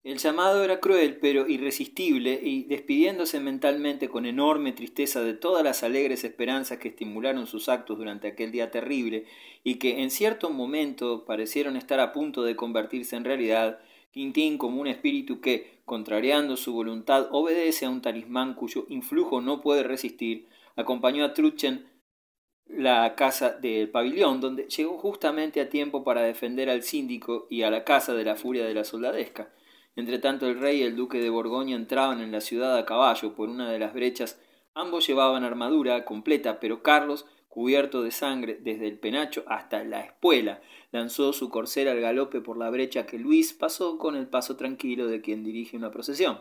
El llamado era cruel, pero irresistible, y despidiéndose mentalmente con enorme tristeza de todas las alegres esperanzas que estimularon sus actos durante aquel día terrible, y que en cierto momento parecieron estar a punto de convertirse en realidad, Quintín, como un espíritu que, contrariando su voluntad, obedece a un talismán cuyo influjo no puede resistir, acompañó a Trutchen la casa del pabellón, donde llegó justamente a tiempo para defender al síndico y a la casa de la furia de la soldadesca. Entretanto el rey y el duque de Borgoña entraban en la ciudad a caballo por una de las brechas. Ambos llevaban armadura completa, pero Carlos, cubierto de sangre desde el penacho hasta la espuela, lanzó su corcel al galope por la brecha que Luis pasó con el paso tranquilo de quien dirige una procesión.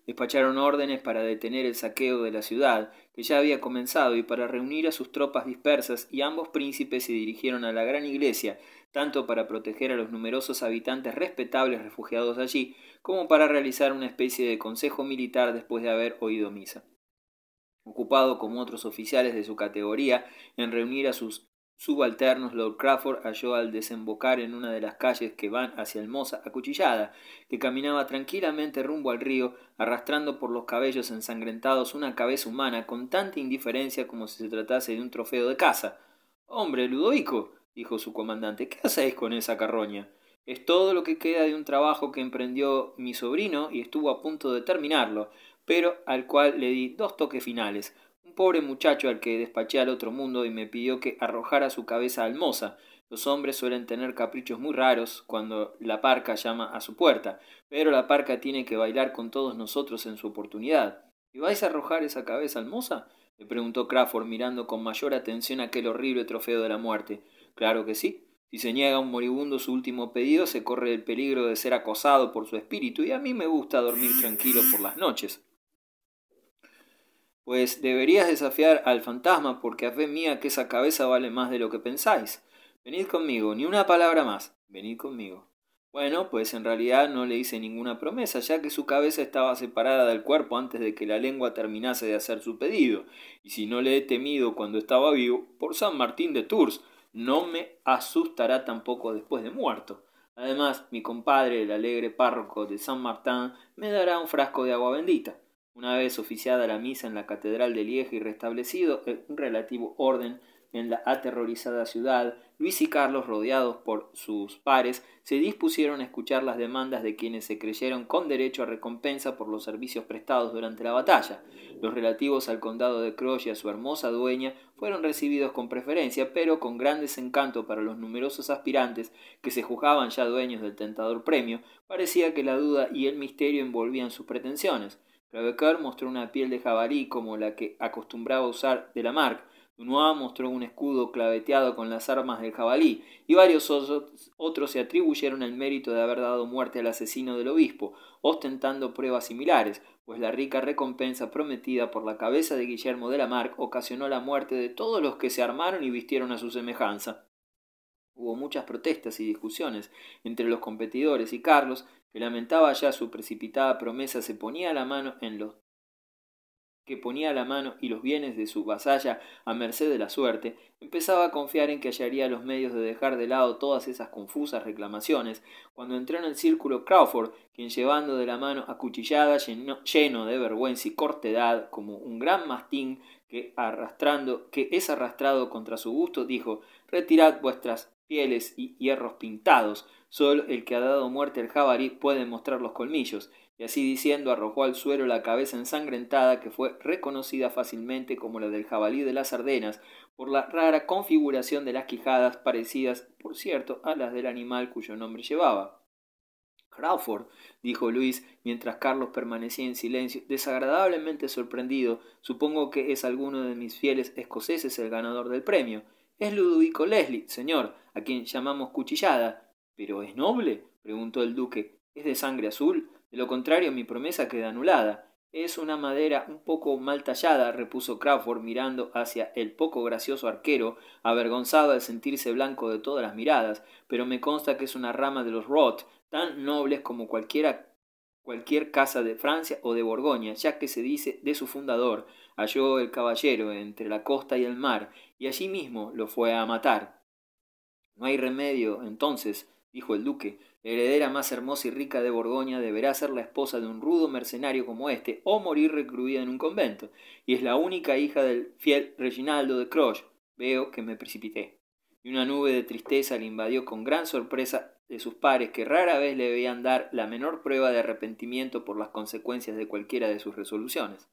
Despacharon órdenes para detener el saqueo de la ciudad, que ya había comenzado, y para reunir a sus tropas dispersas, y ambos príncipes se dirigieron a la gran iglesia, tanto para proteger a los numerosos habitantes respetables refugiados allí, como para realizar una especie de consejo militar después de haber oído misa. Ocupado como otros oficiales de su categoría en reunir a sus subalternos, Lord Crawford halló al desembocar en una de las calles que van hacia el Mosa acuchillada, que caminaba tranquilamente rumbo al río, arrastrando por los cabellos ensangrentados una cabeza humana con tanta indiferencia como si se tratase de un trofeo de caza. Hombre, Ludovico, dijo su comandante, ¿qué hacéis con esa carroña? Es todo lo que queda de un trabajo que emprendió mi sobrino y estuvo a punto de terminarlo, pero al cual le di 2 toques finales. Un pobre muchacho al que despaché al otro mundo y me pidió que arrojara su cabeza al Moza. Los hombres suelen tener caprichos muy raros cuando la parca llama a su puerta, pero la parca tiene que bailar con todos nosotros en su oportunidad. ¿Y vais a arrojar esa cabeza al Moza? Le preguntó Crawford mirando con mayor atención aquel horrible trofeo de la muerte. Claro que sí. Si se niega a un moribundo su último pedido, se corre el peligro de ser acosado por su espíritu, y a mí me gusta dormir tranquilo por las noches. Pues deberías desafiar al fantasma, porque a fe mía que esa cabeza vale más de lo que pensáis. Venid conmigo, ni una palabra más. Venid conmigo. Bueno, pues en realidad no le hice ninguna promesa, ya que su cabeza estaba separada del cuerpo antes de que la lengua terminase de hacer su pedido, y si no le he temido cuando estaba vivo, por San Martín de Tours, no me asustará tampoco después de muerto. Además, mi compadre, el alegre párroco de San Martín, me dará un frasco de agua bendita. Una vez oficiada la misa en la catedral de Lieja y restablecido un relativo orden en la aterrorizada ciudad, Luis y Carlos, rodeados por sus pares, se dispusieron a escuchar las demandas de quienes se creyeron con derecho a recompensa por los servicios prestados durante la batalla. Los relativos al condado de Croix y a su hermosa dueña fueron recibidos con preferencia, pero con gran desencanto para los numerosos aspirantes que se juzgaban ya dueños del tentador premio. Parecía que la duda y el misterio envolvían sus pretensiones. Clavecoeur mostró una piel de jabalí como la que acostumbraba usar de la Marque. Dunois mostró un escudo claveteado con las armas del jabalí, y varios otros se atribuyeron el mérito de haber dado muerte al asesino del obispo, ostentando pruebas similares, pues la rica recompensa prometida por la cabeza de Guillermo de la Marque ocasionó la muerte de todos los que se armaron y vistieron a su semejanza. Hubo muchas protestas y discusiones entre los competidores, y Carlos, que lamentaba ya su precipitada promesa, ponía la mano y los bienes de su vasalla a merced de la suerte, empezaba a confiar en que hallaría los medios de dejar de lado todas esas confusas reclamaciones, cuando entró en el círculo Crawford, quien llevando de la mano acuchillada, lleno de vergüenza y cortedad, como un gran mastín que es arrastrado contra su gusto, dijo: retirad vuestras pieles y hierros pintados, solo el que ha dado muerte al jabalí puede mostrar los colmillos. Y así diciendo arrojó al suelo la cabeza ensangrentada, que fue reconocida fácilmente como la del jabalí de las Ardenas, por la rara configuración de las quijadas, parecidas, por cierto, a las del animal cuyo nombre llevaba. Crawford, dijo Luis, mientras Carlos permanecía en silencio, desagradablemente sorprendido, supongo que es alguno de mis fieles escoceses el ganador del premio. Es Ludovico Leslie, señor, a quien llamamos Cuchillada. ¿Pero es noble?, preguntó el duque. ¿Es de sangre azul? De lo contrario, mi promesa queda anulada. Es una madera un poco mal tallada, repuso Crawford, mirando hacia el poco gracioso arquero, avergonzado al sentirse blanco de todas las miradas, pero me consta que es una rama de los Roth, tan nobles como cualquier casa de Francia o de Borgoña, ya que se dice de su fundador: halló el caballero entre la costa y el mar, y allí mismo lo fue a matar. No hay remedio, entonces, dijo el duque. La heredera más hermosa y rica de Borgoña deberá ser la esposa de un rudo mercenario como este, o morir recluida en un convento, y es la única hija del fiel Reginaldo de Croix. Veo que me precipité. Y una nube de tristeza le invadió con gran sorpresa de sus pares, que rara vez le veían dar la menor prueba de arrepentimiento por las consecuencias de cualquiera de sus resoluciones.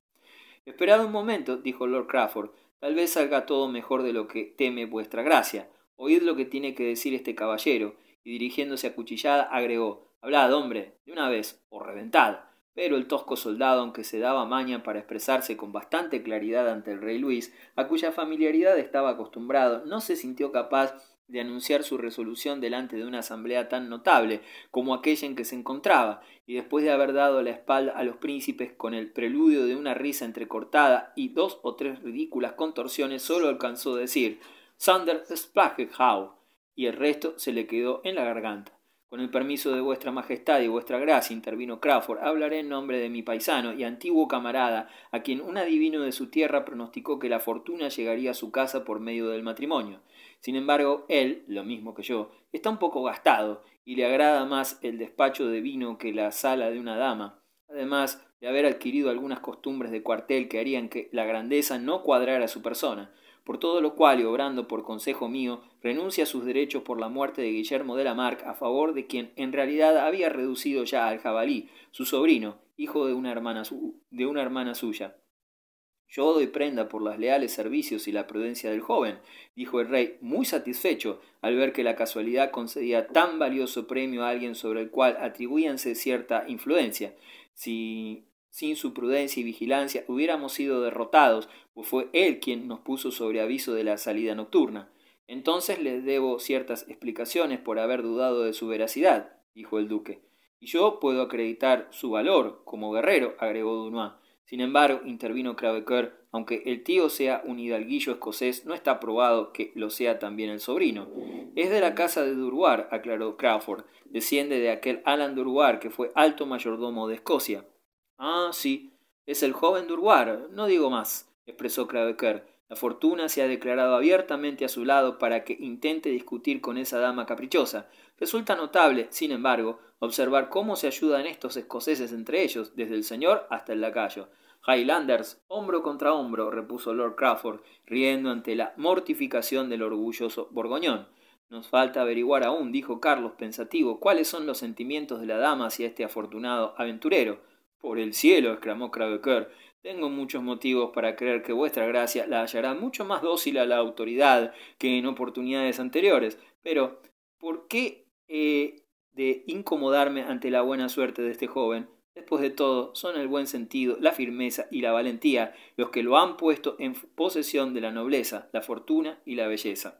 Esperad un momento, dijo Lord Crawford, tal vez salga todo mejor de lo que teme vuestra gracia. Oíd lo que tiene que decir este caballero, y dirigiéndose a Cuchillada agregó, hablad, hombre, de una vez, o reventad. Pero el tosco soldado, aunque se daba maña para expresarse con bastante claridad ante el rey Luis, a cuya familiaridad estaba acostumbrado, no se sintió capaz de anunciar su resolución delante de una asamblea tan notable como aquella en que se encontraba, y después de haber dado la espalda a los príncipes con el preludio de una risa entrecortada y 2 o 3 ridículas contorsiones, solo alcanzó a decir «Sander Splaggenhau», y el resto se le quedó en la garganta. Con el permiso de vuestra majestad y vuestra gracia, intervino Crawford, hablaré en nombre de mi paisano y antiguo camarada, a quien un adivino de su tierra pronosticó que la fortuna llegaría a su casa por medio del matrimonio. Sin embargo, él, lo mismo que yo, está un poco gastado, y le agrada más el despacho de vino que la sala de una dama, además de haber adquirido algunas costumbres de cuartel que harían que la grandeza no cuadrara a su persona. Por todo lo cual, y obrando por consejo mío, renuncia a sus derechos por la muerte de Guillermo de la Marck a favor de quien en realidad había reducido ya al jabalí, su sobrino, hijo de una hermana suya. Yo doy prenda por los leales servicios y la prudencia del joven, dijo el rey, muy satisfecho al ver que la casualidad concedía tan valioso premio a alguien sobre el cual atribuíanse cierta influencia. Si sin su prudencia y vigilancia hubiéramos sido derrotados, pues fue él quien nos puso sobre aviso de la salida nocturna. Entonces le debo ciertas explicaciones por haber dudado de su veracidad, dijo el duque. Y yo puedo acreditar su valor como guerrero, agregó Dunois. Sin embargo, intervino Crevecoeur, aunque el tío sea un hidalguillo escocés, no está probado que lo sea también el sobrino. Es de la casa de Durward, aclaró Crawford. Desciende de aquel Alan Durward que fue alto mayordomo de Escocia. Ah, sí, es el joven Durward, no digo más, expresó Crevecoeur. La fortuna se ha declarado abiertamente a su lado para que intente discutir con esa dama caprichosa. Resulta notable, sin embargo, observar cómo se ayudan estos escoceses entre ellos, desde el señor hasta el lacayo. Highlanders, hombro contra hombro, repuso Lord Crawford, riendo ante la mortificación del orgulloso borgoñón. Nos falta averiguar aún, dijo Carlos pensativo, cuáles son los sentimientos de la dama hacia este afortunado aventurero. Por el cielo, exclamó Crevecoeur, tengo muchos motivos para creer que vuestra gracia la hallará mucho más dócil a la autoridad que en oportunidades anteriores. Pero, ¿por qué he de incomodarme ante la buena suerte de este joven? Después de todo, son el buen sentido, la firmeza y la valentía los que lo han puesto en posesión de la nobleza, la fortuna y la belleza.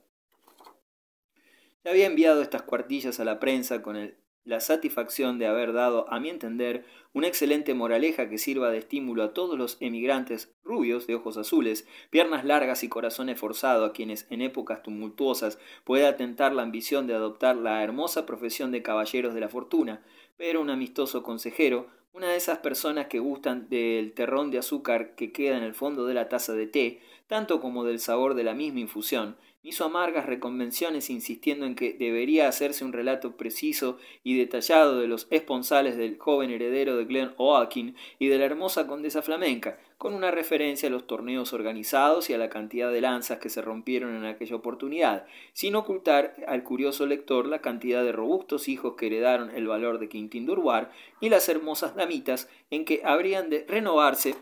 Le había enviado estas cuartillas a la prensa con la satisfacción de haber dado, a mi entender, una excelente moraleja que sirva de estímulo a todos los emigrantes rubios de ojos azules, piernas largas y corazón esforzado, a quienes en épocas tumultuosas pueda tentar la ambición de adoptar la hermosa profesión de caballeros de la fortuna, pero un amistoso consejero, una de esas personas que gustan del terrón de azúcar que queda en el fondo de la taza de té, tanto como del sabor de la misma infusión, hizo amargas reconvenciones insistiendo en que debería hacerse un relato preciso y detallado de los esponsales del joven heredero de Glen Oakin y de la hermosa condesa flamenca, con una referencia a los torneos organizados y a la cantidad de lanzas que se rompieron en aquella oportunidad, sin ocultar al curioso lector la cantidad de robustos hijos que heredaron el valor de Quintín Durward y las hermosas damitas en que habrían de renovarse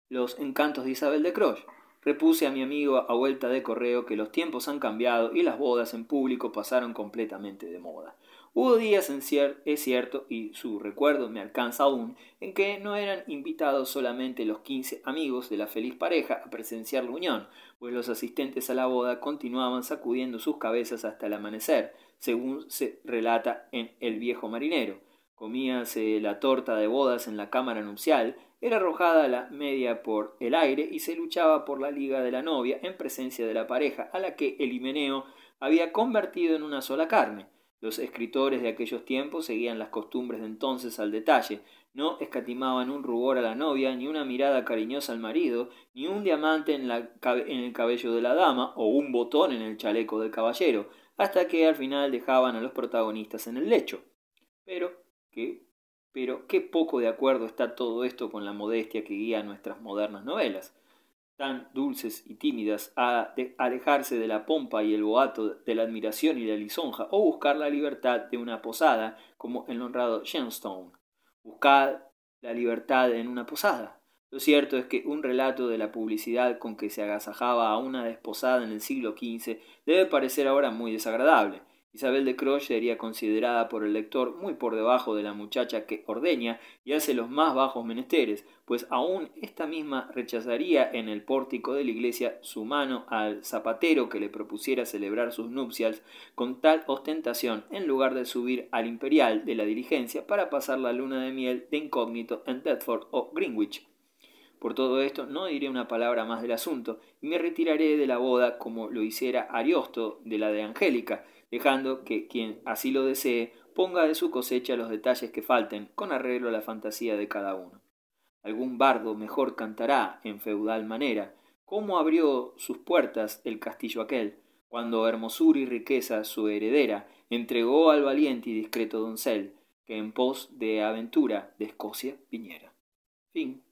los encantos de Isabel de Croix. Repuse a mi amigo a vuelta de correo que los tiempos han cambiado y las bodas en público pasaron completamente de moda. Hubo días, es cierto, y su recuerdo me alcanza aún, en que no eran invitados solamente los 15 amigos de la feliz pareja a presenciar la unión, pues los asistentes a la boda continuaban sacudiendo sus cabezas hasta el amanecer, según se relata en El viejo marinero. Comíase la torta de bodas en la cámara nupcial, era arrojada la media por el aire y se luchaba por la liga de la novia en presencia de la pareja, a la que el himeneo había convertido en una sola carne. Los escritores de aquellos tiempos seguían las costumbres de entonces al detalle, no escatimaban un rubor a la novia, ni una mirada cariñosa al marido, ni un diamante en el cabello de la dama, o un botón en el chaleco del caballero, hasta que al final dejaban a los protagonistas en el lecho. Pero qué poco de acuerdo está todo esto con la modestia que guía nuestras modernas novelas, tan dulces y tímidas, a alejarse de la pompa y el boato, de la admiración y la lisonja, o buscar la libertad de una posada, como el honrado Shenstone. Buscad la libertad en una posada. Lo cierto es que un relato de la publicidad con que se agasajaba a una desposada en el siglo XV debe parecer ahora muy desagradable. Isabel de Croix sería considerada por el lector muy por debajo de la muchacha que ordeña y hace los más bajos menesteres, pues aún esta misma rechazaría en el pórtico de la iglesia su mano al zapatero que le propusiera celebrar sus nupcias con tal ostentación, en lugar de subir al imperial de la diligencia para pasar la luna de miel de incógnito en Deptford o Greenwich. Por todo esto no diré una palabra más del asunto y me retiraré de la boda como lo hiciera Ariosto de la de Angélica, dejando que quien así lo desee ponga de su cosecha los detalles que falten con arreglo a la fantasía de cada uno. Algún bardo mejor cantará, en feudal manera, cómo abrió sus puertas el castillo aquel, cuando hermosura y riqueza su heredera entregó al valiente y discreto doncel, que en pos de aventura de Escocia viniera. Fin.